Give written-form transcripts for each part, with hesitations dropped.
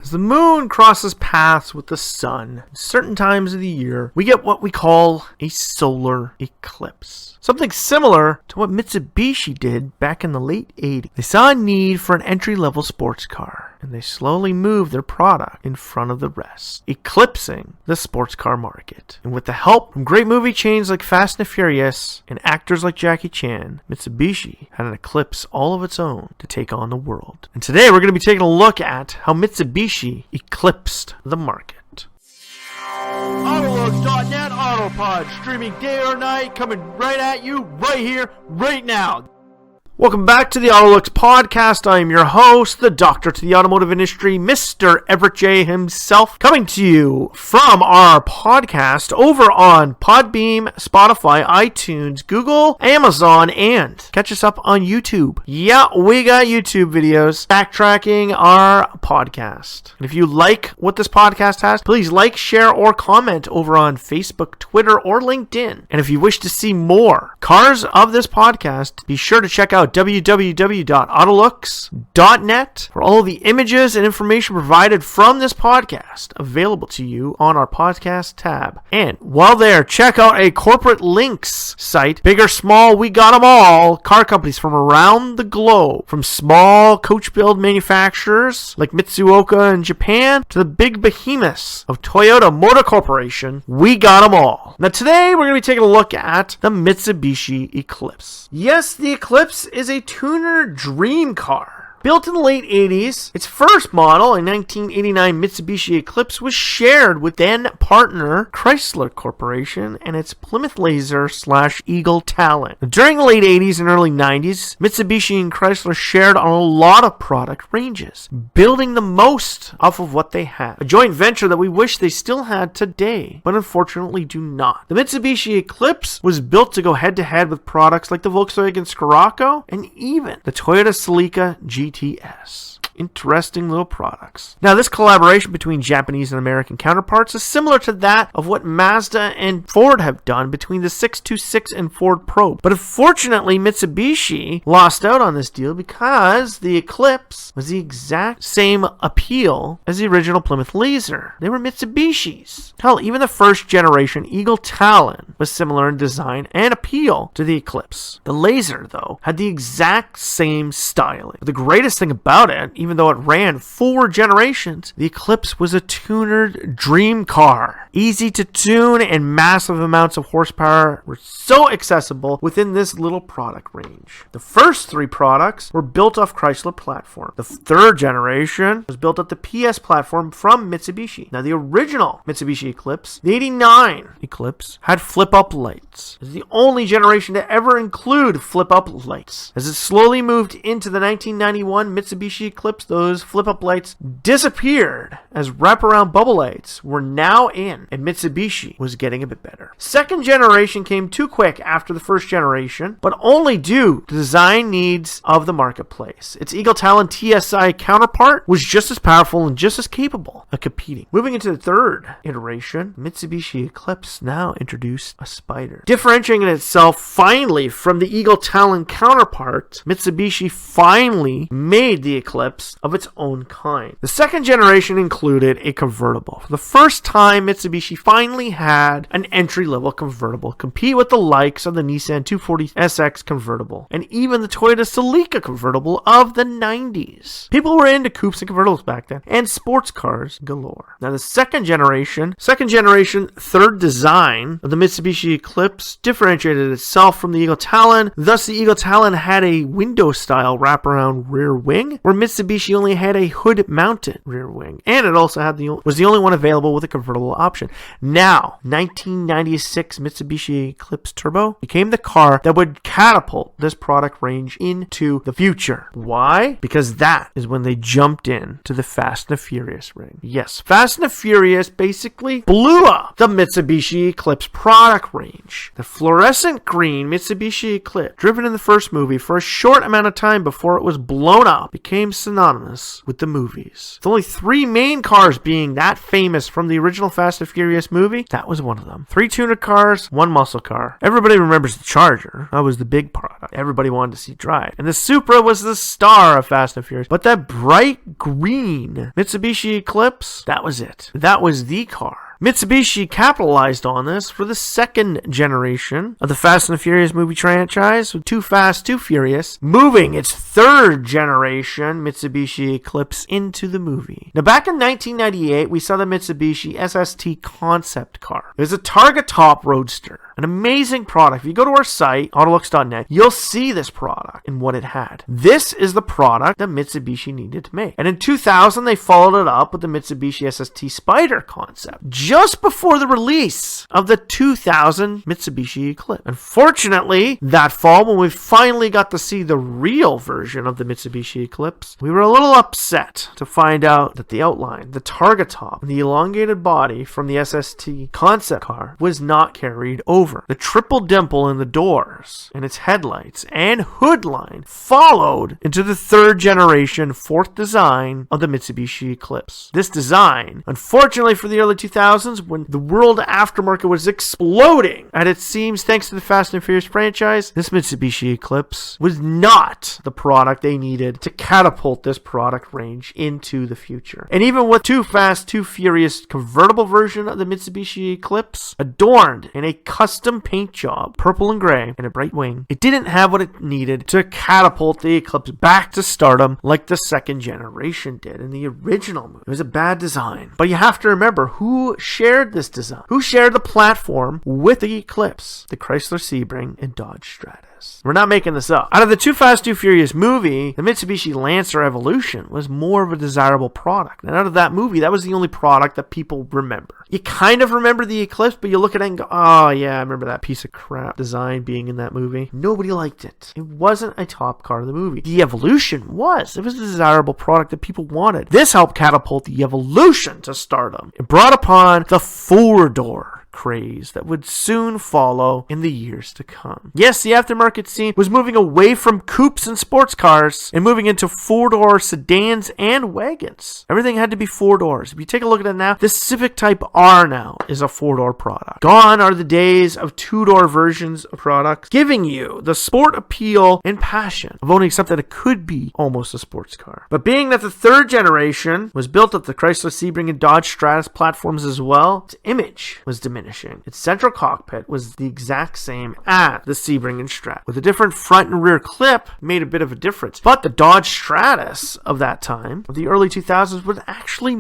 As the moon crosses paths with the sun, at certain times of the year, we get what we call a solar eclipse. Something similar to what Mitsubishi did back in the late 80s. They saw a need for an entry-level sports car, and they slowly moved their product in front of the rest, eclipsing the sports car market. And with the help from great movie chains like Fast and Furious and actors like Jackie Chan, Mitsubishi had an eclipse all of its own to take on the world. And today we're going to be taking a look at how Mitsubishi eclipsed the market. AutoLooks.net Autopod, streaming day or night, coming right at you, right here, right now. Welcome back to the AutoLooks podcast. I am your host, the doctor to the automotive industry, Mr. Everett J himself, coming to you from our podcast over on Podbeam, Spotify, iTunes, Google, Amazon, and catch us up on YouTube. Yeah, we got YouTube videos backtracking our podcast. And if you like what this podcast has, please like, share, or comment over on Facebook, Twitter, or LinkedIn. And if you wish to see more cars of this podcast, be sure to check out www.autolooks.net for all the images and information provided from this podcast available to you on our podcast tab. And while there, check out a corporate links site. Big or small, we got them all. Car companies from around the globe, from small coach build manufacturers like Mitsuoka in Japan to the big behemoths of Toyota Motor Corporation, we got them all. Now today we're going to be taking a look at the Mitsubishi Eclipse. Yes, the Eclipse is a tuner dream car. Built in the late 80s, its first model, a 1989 Mitsubishi Eclipse, was shared with then-partner Chrysler Corporation and its Plymouth Laser / Eagle Talon. During the late 80s and early 90s, Mitsubishi and Chrysler shared on a lot of product ranges, building the most off of what they had. A joint venture that we wish they still had today, but unfortunately do not. The Mitsubishi Eclipse was built to go head-to-head with products like the Volkswagen Scirocco and even the Toyota Celica GTS. Interesting little products. Now, this collaboration between Japanese and American counterparts is similar to that of what Mazda and Ford have done between the 626 and Ford Probe. But unfortunately, Mitsubishi lost out on this deal because the Eclipse was the exact same appeal as the original Plymouth Laser. They were Mitsubishis. Hell, even the first generation Eagle Talon was similar in design and appeal to the Eclipse. The Laser, though, had the exact same styling. But the greatest thing about it, even though it ran 4 generations, the Eclipse was a tunered dream car. Easy to tune and massive amounts of horsepower were so accessible within this little product range. The first 3 products were built off Chrysler platform. The 3rd generation was built off the PS platform from Mitsubishi. Now, the original Mitsubishi Eclipse, the 89 Eclipse, had flip-up lights. It was the only generation to ever include flip-up lights. As it slowly moved into the 1991 Mitsubishi Eclipse, those flip-up lights disappeared as wraparound bubble lights were now in, and Mitsubishi was getting a bit better. Second generation came too quick after the first generation, but only due to design needs of the marketplace. Its Eagle Talon TSI counterpart was just as powerful and just as capable of competing. Moving into the 3rd iteration, Mitsubishi Eclipse now introduced a Spider. Differentiating itself finally from the Eagle Talon counterpart, Mitsubishi finally made the Eclipse of its own kind. The 2nd generation included a convertible. For the first time, Mitsubishi finally had an entry-level convertible compete with the likes of the Nissan 240SX convertible and even the Toyota Celica convertible of the 90s. People were into coupes and convertibles back then, and sports cars galore. Now, the 2nd generation, 3rd design of the Mitsubishi Eclipse differentiated itself from the Eagle Talon. Thus, the Eagle Talon had a window-style wraparound rear wing, where Mitsubishi only had a hood-mounted rear wing, and it also was the only one available with a convertible option. Now, 1996 Mitsubishi Eclipse Turbo became the car that would catapult this product range into the future. Why? Because that is when they jumped in to the Fast and the Furious ring. Yes, Fast and the Furious basically blew up the Mitsubishi Eclipse product range. The fluorescent green Mitsubishi Eclipse, driven in the first movie for a short amount of time before it was blown up, became synonymous synonymous with the movies. With only 3 main cars being that famous from the original Fast and Furious movie, that was one of them. 3 tuner cars, 1 muscle car. Everybody remembers the Charger. That was the big product everybody wanted to see drive. And the Supra was the star of Fast and Furious. But that bright green Mitsubishi Eclipse, that was it. That was the car. Mitsubishi capitalized on this for the second generation of the Fast and Furious movie franchise, with Too Fast, Too Furious, moving its third generation Mitsubishi Eclipse into the movie. Now, back in 1998, we saw the Mitsubishi SST concept car. It was a Targa Top Roadster. An amazing product. If you go to our site, AutoLooks.net, you'll see this product and what it had. This is the product that Mitsubishi needed to make. And in 2000, they followed it up with the Mitsubishi SST Spider concept, just before the release of the 2000 Mitsubishi Eclipse. Unfortunately, that fall, when we finally got to see the real version of the Mitsubishi Eclipse, we were a little upset to find out that the outline, the Targa top, and the elongated body from the SST concept car was not carried over. The triple dimple in the doors and its headlights and hood line followed into the third generation, fourth design of the Mitsubishi Eclipse. This design, unfortunately for the early 2000s, when the world aftermarket was exploding at its seams thanks to the Fast and Furious franchise, this Mitsubishi Eclipse was not the product they needed to catapult this product range into the future. And even with Too Fast, Too Furious convertible version of the Mitsubishi Eclipse, adorned in a custom paint job, purple and gray, and a bright wing, it didn't have what it needed to catapult the Eclipse back to stardom like the second generation did in the original movie. It was a bad design. But you have to remember who shared this design. Who shared the platform with the Eclipse? The Chrysler Sebring and Dodge Stratus. We're not making this up. Out of the Too Fast, Too Furious movie, the Mitsubishi Lancer Evolution was more of a desirable product. And out of that movie, that was the only product that people remember. You kind of remember the Eclipse, but you look at it and go, oh yeah, I remember that piece of crap design being in that movie. Nobody liked it. It wasn't a top car of the movie. The Evolution was. It was a desirable product that people wanted. This helped catapult the Evolution to stardom. It brought upon the 4-door craze that would soon follow in the years to come. Yes, the aftermarket scene was moving away from coupes and sports cars and moving into 4-door sedans and wagons. Everything had to be 4 doors. If you take a look at it now, the Civic Type R now is a 4-door product. Gone are the days of 2-door versions of products, giving you the sport appeal and passion of owning something that could be almost a sports car. But being that the third generation was built up the Chrysler Sebring and Dodge Stratus platforms as well, its image was diminishing. Its central cockpit was the exact same as the Sebring and Strat, with a different front and rear clip made a bit of a difference. But the Dodge Stratus of that time, of the early 2000s, was actually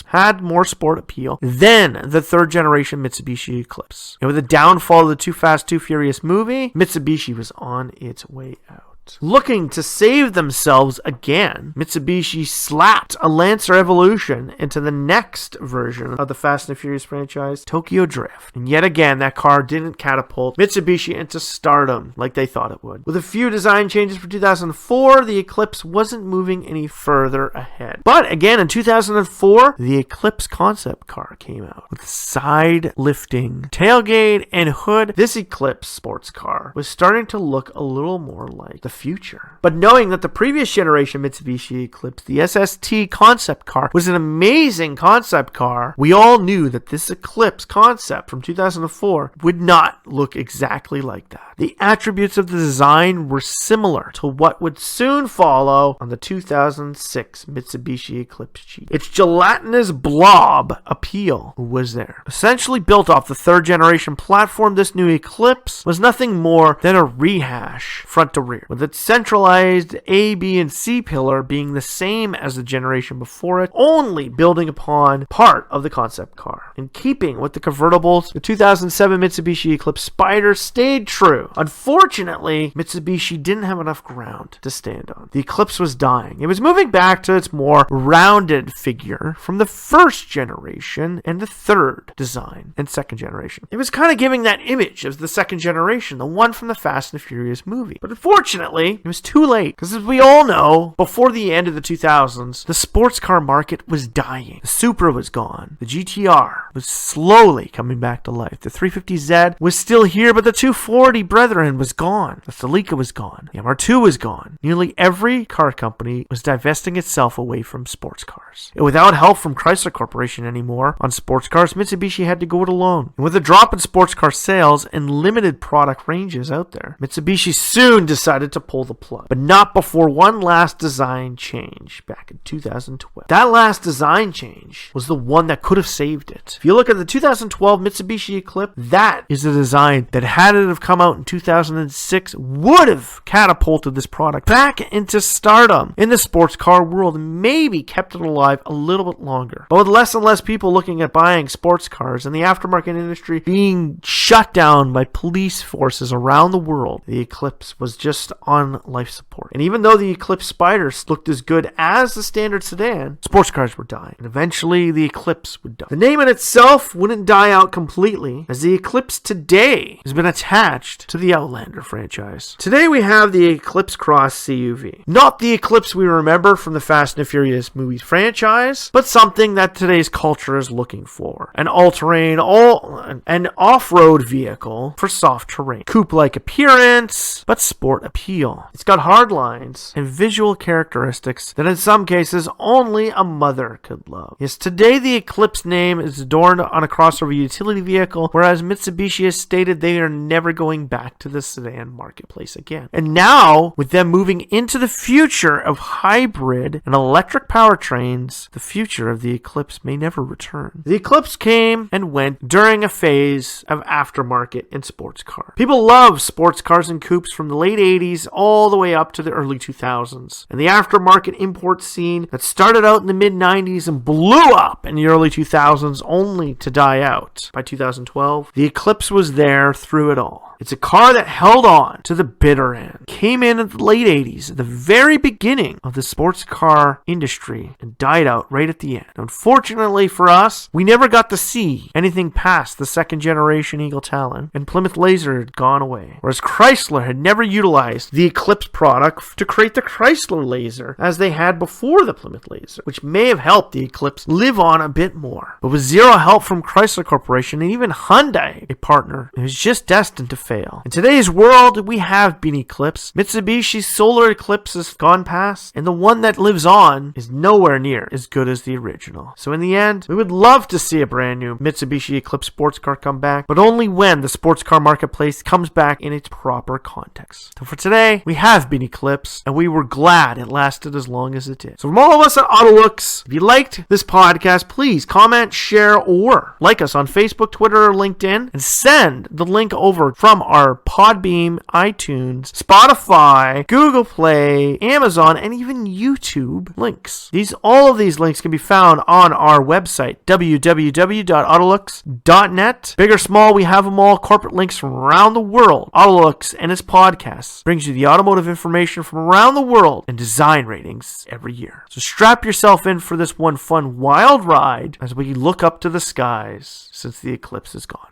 had more sport appeal than the third generation Mitsubishi Eclipse. And with the downfall of the Too Fast, Too Furious movie, Mitsubishi was on its way out. Looking to save themselves again, Mitsubishi slapped a Lancer Evolution into the next version of the Fast and Furious franchise, Tokyo Drift. And yet again, that car didn't catapult Mitsubishi into stardom like they thought it would. With a few design changes for 2004, the Eclipse wasn't moving any further ahead. But again, in 2004, the Eclipse concept car came out with side lifting tailgate and hood. This Eclipse sports car was starting to look a little more like the future. But knowing that the previous generation Mitsubishi Eclipse, the SST concept car, was an amazing concept car, we all knew that this Eclipse concept from 2004 would not look exactly like that. The attributes of the design were similar to what would soon follow on the 2006 Mitsubishi Eclipse G. Its gelatinous blob appeal was there. Essentially built off the third generation platform, this new Eclipse was nothing more than a rehash front to rear, with its centralized A, B, and C pillar being the same as the generation before it, only building upon part of the concept car. In keeping with the convertibles, the 2007 Mitsubishi Eclipse Spider stayed true. Unfortunately, Mitsubishi didn't have enough ground to stand on. The Eclipse was dying. It was moving back to its more rounded figure from the first generation and the third design and second generation. It was kind of giving that image of the second generation, the one from the Fast and Furious movie. But unfortunately, Unfortunately, it was too late, because as we all know, before the end of the 2000s, the sports car market was dying. The Supra was gone. The GTR was slowly coming back to life. The 350Z was still here, but the 240 brethren was gone. The Celica was gone. The MR2 was gone. Nearly every car company was divesting itself away from sports cars. And without help from Chrysler Corporation anymore on sports cars, Mitsubishi had to go it alone. And with a drop in sports car sales and limited product ranges out there, Mitsubishi soon decided to pull the plug, but not before one last design change back in 2012. That last design change was the one that could have saved it. If you look at the 2012 Mitsubishi Eclipse, that is the design that, had it have come out in 2006, would have catapulted this product back into stardom in the sports car world and maybe kept it alive a little bit longer. But with less and less people looking at buying sports cars and the aftermarket industry being shut down by police forces around the world, the Eclipse was just on life support. And even though the Eclipse Spiders looked as good as the standard sedan, sports cars were dying, and eventually the Eclipse would die. The name in itself wouldn't die out completely, as the Eclipse today has been attached to the Outlander franchise. Today we have the Eclipse Cross CUV. Not the Eclipse we remember from the Fast and Furious movies franchise, but something that today's culture is looking for. An all-terrain, an off-road vehicle for soft terrain. Coupe-like appearance, but sport appeal. It's got hard lines and visual characteristics that in some cases only a mother could love. Yes, today the Eclipse name is adorned on a crossover utility vehicle, whereas Mitsubishi has stated they are never going back to the sedan marketplace again. And now, with them moving into the future of hybrid and electric powertrains, the future of the Eclipse may never return. The Eclipse came and went during a phase of aftermarket in sports cars. People love sports cars and coupes from the late 80s all the way up to the early 2000s. And the aftermarket import scene that started out in the mid 90s and blew up in the early 2000s only to die out by 2012, the Eclipse was there through it all. It's a car that held on to the bitter end. Came in at the late 80s, at the very beginning of the sports car industry, and died out right at the end. Unfortunately for us, we never got to see anything past the second generation Eagle Talon, and Plymouth Laser had gone away. Whereas Chrysler had never utilized the Eclipse product to create the Chrysler Laser as they had before the Plymouth Laser, which may have helped the Eclipse live on a bit more. But with zero help from Chrysler Corporation and even Hyundai, a partner, it was just destined to fail. In today's world, we have been Eclipse. Mitsubishi's Solar Eclipse has gone past, and the one that lives on is nowhere near as good as the original. So in the end, we would love to see a brand new Mitsubishi Eclipse sports car come back, but only when the sports car marketplace comes back in its proper context. So for today, we have been Eclipse, and we were glad it lasted as long as it did. So from all of us at AutoLooks, if you liked this podcast, please comment, share, or like us on Facebook, Twitter, or LinkedIn, and send the link over from our Podbeam, iTunes, Spotify, Google Play, Amazon, and even YouTube links. All of these links can be found on our website, www.autolooks.net. Big or small, we have them all. Corporate links from around the world. AutoLooks and its podcasts brings you the automotive information from around the world and design ratings every year. So strap yourself in for this one fun, wild ride as we look up to the skies since the Eclipse is gone.